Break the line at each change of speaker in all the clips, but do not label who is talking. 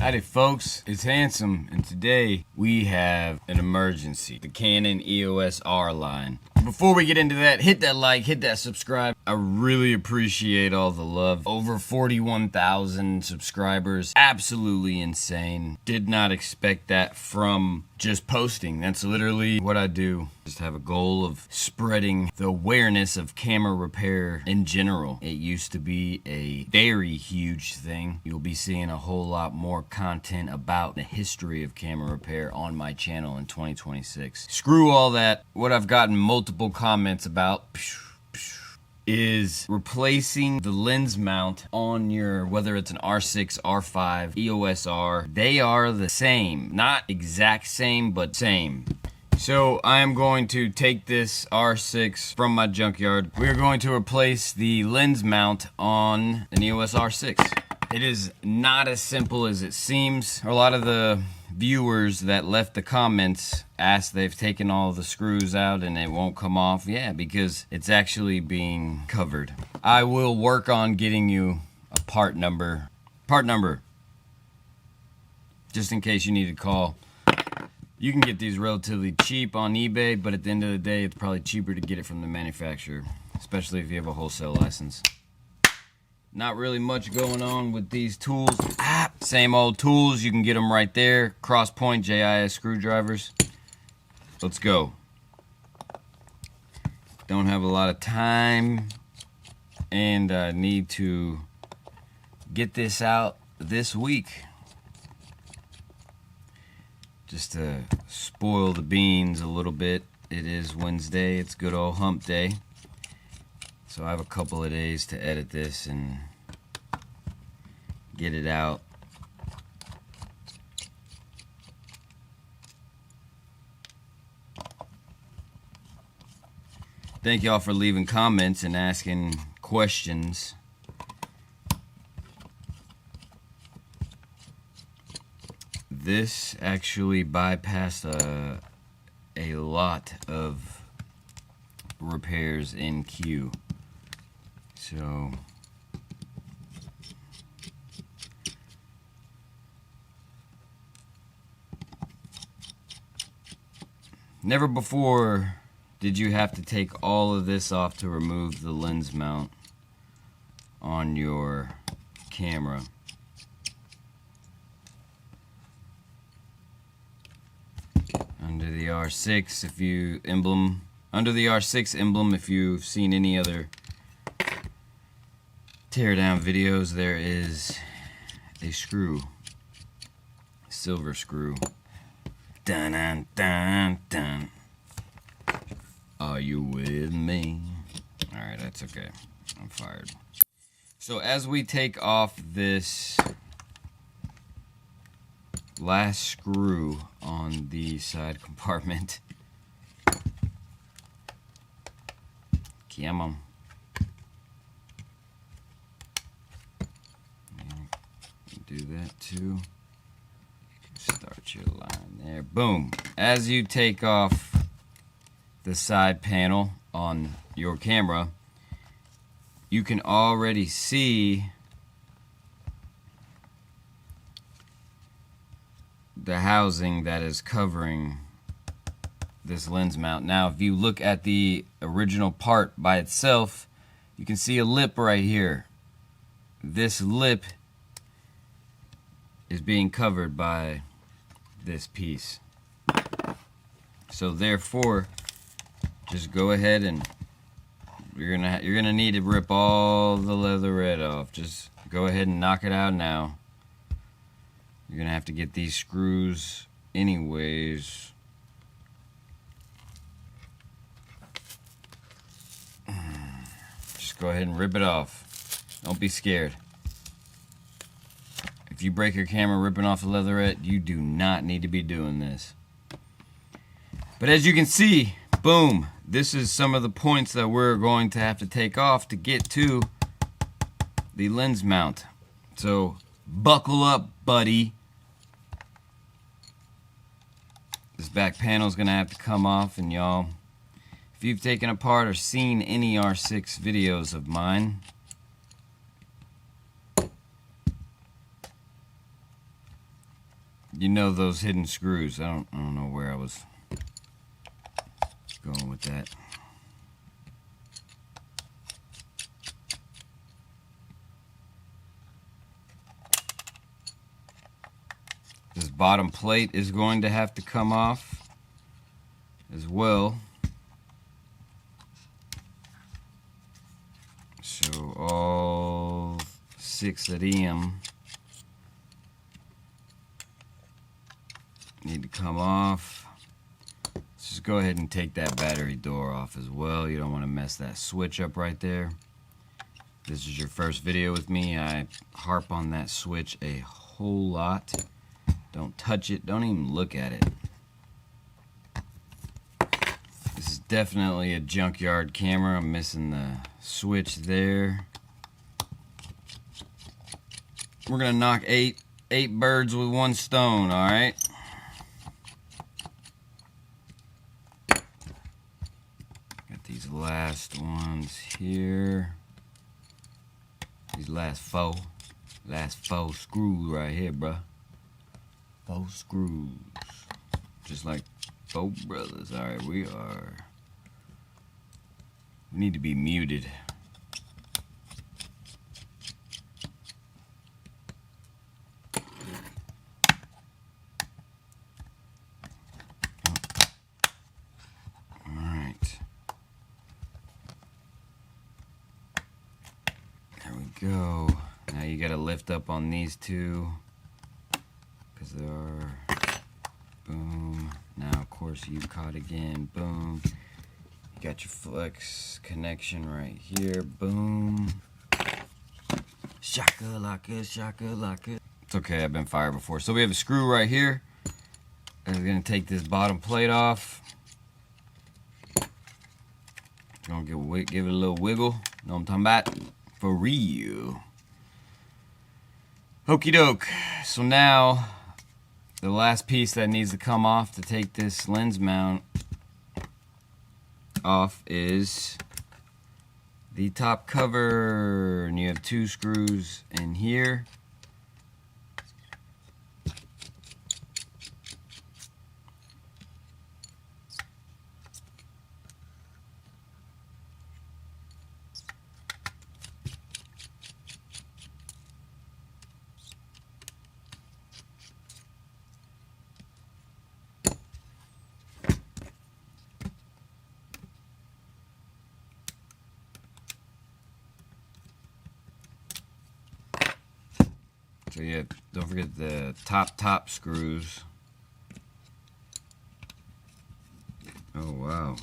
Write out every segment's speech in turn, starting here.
Howdy folks, it's Handsome, and today we have an emergency, the Canon EOS R line. Before we get into that, hit that like, hit that subscribe. I really appreciate all the love. Over 41,000 subscribers, absolutely insane. Did not expect that from just posting. That's literally what I do. Just have a goal of spreading the awareness of camera repair in general. It used to be a very huge thing. You'll be seeing a whole lot more content about the history of camera repair on my channel in 2026. Screw all that. What I've gotten multiple comments about is replacing the lens mount on your, whether it's an R6, R5, EOS R. They are the same. Not exact same, but same. So I am going to take this R6 from my junkyard. We are going to replace the lens mount on an EOS R6. It is not as simple as it seems. A lot of the viewers that left the comments asked they've taken all the screws out and it won't come off. Yeah, because it's actually being covered. I will work on getting you a part number, just in case you need to call. You can get these relatively cheap on eBay, but at the end of the day, it's probably cheaper to get it from the manufacturer, especially if you have a wholesale license. Not really much going on with these tools. Same old tools, you can get them right there. Cross point JIS screwdrivers. Let's go. Don't have a lot of time, and I need to get this out this week. Just to spoil the beans a little bit. It is Wednesday, it's good old hump day. So I have a couple of days to edit this and get it out. Thank y'all for leaving comments and asking questions. This actually bypassed a lot of repairs in queue. So never before did you have to take all of this off to remove the lens mount on your camera. Under the R6, if you under the R6 emblem, if you've seen any other teardown videos, there is a screw, a silver screw. Dun dun dun dun. Are you with me? Alright, that's okay. I'm fired. So as we take off this last screw on the side compartment, come on. Do that too. Start your line there. Boom. As you take off the side panel on your camera, you can already see the housing that is covering this lens mount. Now, if you look at the original part by itself, you can see a lip right here. This lip is being covered by this piece. So therefore, just go ahead and you're gonna need to rip all the leatherette off. Just go ahead and knock it out now. You're gonna have to get these screws anyways. Just go ahead and rip it off. Don't be scared. If you break your camera ripping off the leatherette, you do not need to be doing this. But as you can see, boom, this is some of the points that we're going to have to take off to get to the lens mount. So buckle up, buddy. This back panel is going to have to come off, and y'all, if you've taken apart or seen any R6 videos of mine, you know those hidden screws. I don't know where I was going with that. This bottom plate is going to have to come off as well. So all 6 of them need to come off. Let's just go ahead and take that battery door off as well. You don't want to mess that switch up right there. This is your first video with me. I harp on that switch a whole lot. Don't touch it. Don't even look at it. This is definitely a junkyard camera. I'm missing the switch there. We're gonna knock eight birds with one stone, all right? Got these last ones here. These last four screws right here, bruh. 4 screws. Just like 4 brothers. All right, we need to be muted. Go. Now you gotta lift up on these 2 because they are, boom. Now of course you caught again, boom. You got your flex connection right here, boom. Shaka-laka, shaka-laka. It's okay, I've been fired before. So we have a screw right here. And we're gonna take this bottom plate off. Gonna give it a little wiggle. Know what I'm talking about? For real. Okie doke. So now the last piece that needs to come off to take this lens mount off is the top cover. And you have 2 screws in here. So yeah, don't forget the top screws. Oh wow.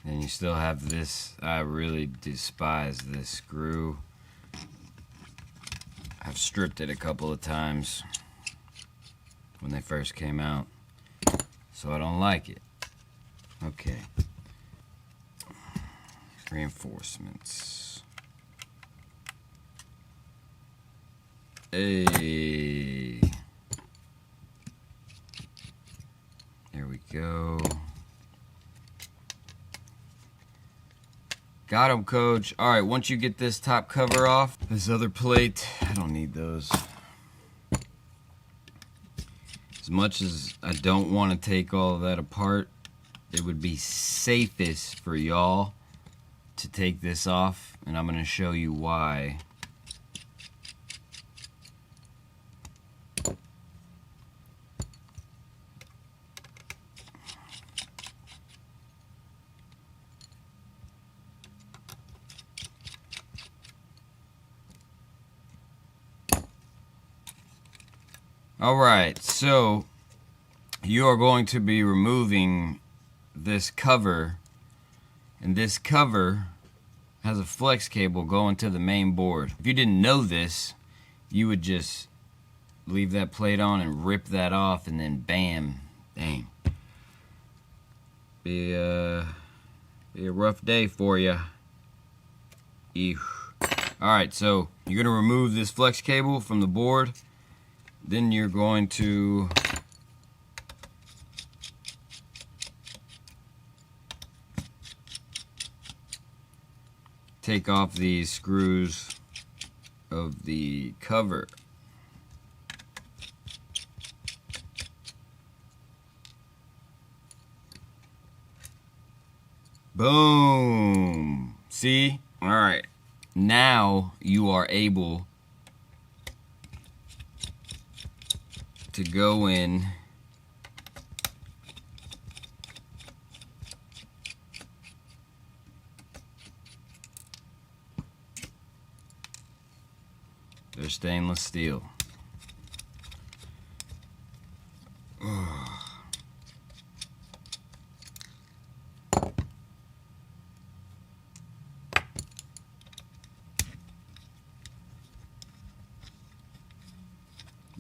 And you still have this. I really despise this screw. I've stripped it a couple of times when they first came out, so I don't like it. Okay. Reinforcements. Hey. There we go. Got him, coach. All right, once you get this top cover off, this other plate, I don't need those. As much as I don't want to take all of that apart, it would be safest for y'all to take this off, and I'm going to show you why. Alright, so you are going to be removing this cover, and this cover has a flex cable going to the main board. If you didn't know this, you would just leave that plate on and rip that off, and then bam, dang. Be a rough day for you. Alright, so you're going to remove this flex cable from the board. Then you're going to take off these screws of the cover. Boom. See? All right. Now you are able to go in they're stainless steel.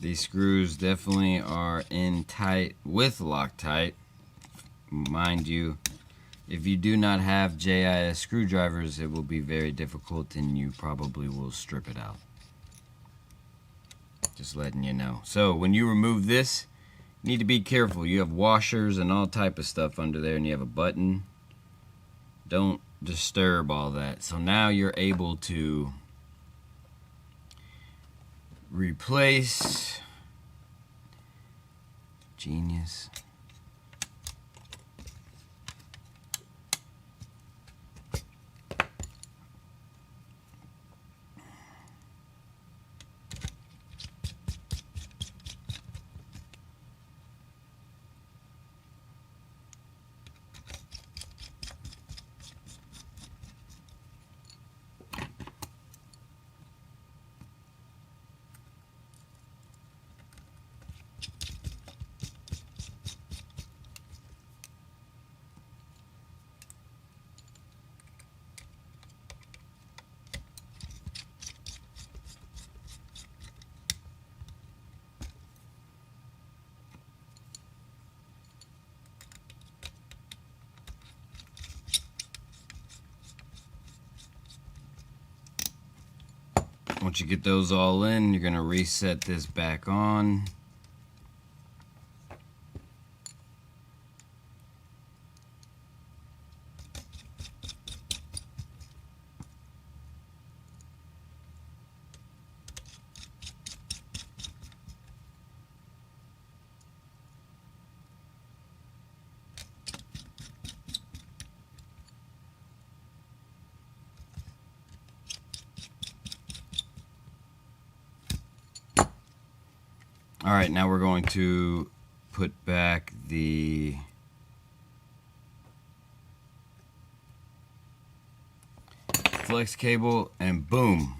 These screws definitely are in tight with Loctite. Mind you, if you do not have JIS screwdrivers, it will be very difficult and you probably will strip it out. Just letting you know. So when you remove this, you need to be careful. You have washers and all type of stuff under there, and you have a button. Don't disturb all that. So now you're able to replace. Genius. Once you get those all in, you're going to reset this back on. All right, now we're going to put back the flex cable, and boom.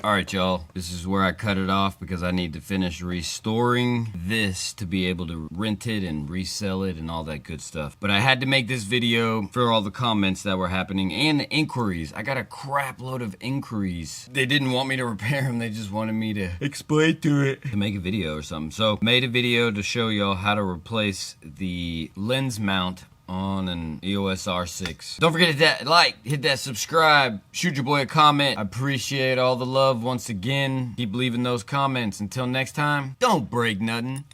All right, y'all, this is where I cut it off because I need to finish restoring this to be able to rent it and resell it and all that good stuff. But I had to make this video for all the comments that were happening and the inquiries. I got a crap load of inquiries. They didn't want me to repair them. They just wanted me to explain to it to make a video or something. So made a video to show y'all how to replace the lens mount on an EOS R6. Don't forget to hit that like, hit that subscribe, shoot your boy a comment. I appreciate all the love once again. Keep leaving those comments. Until next time, don't break nothing.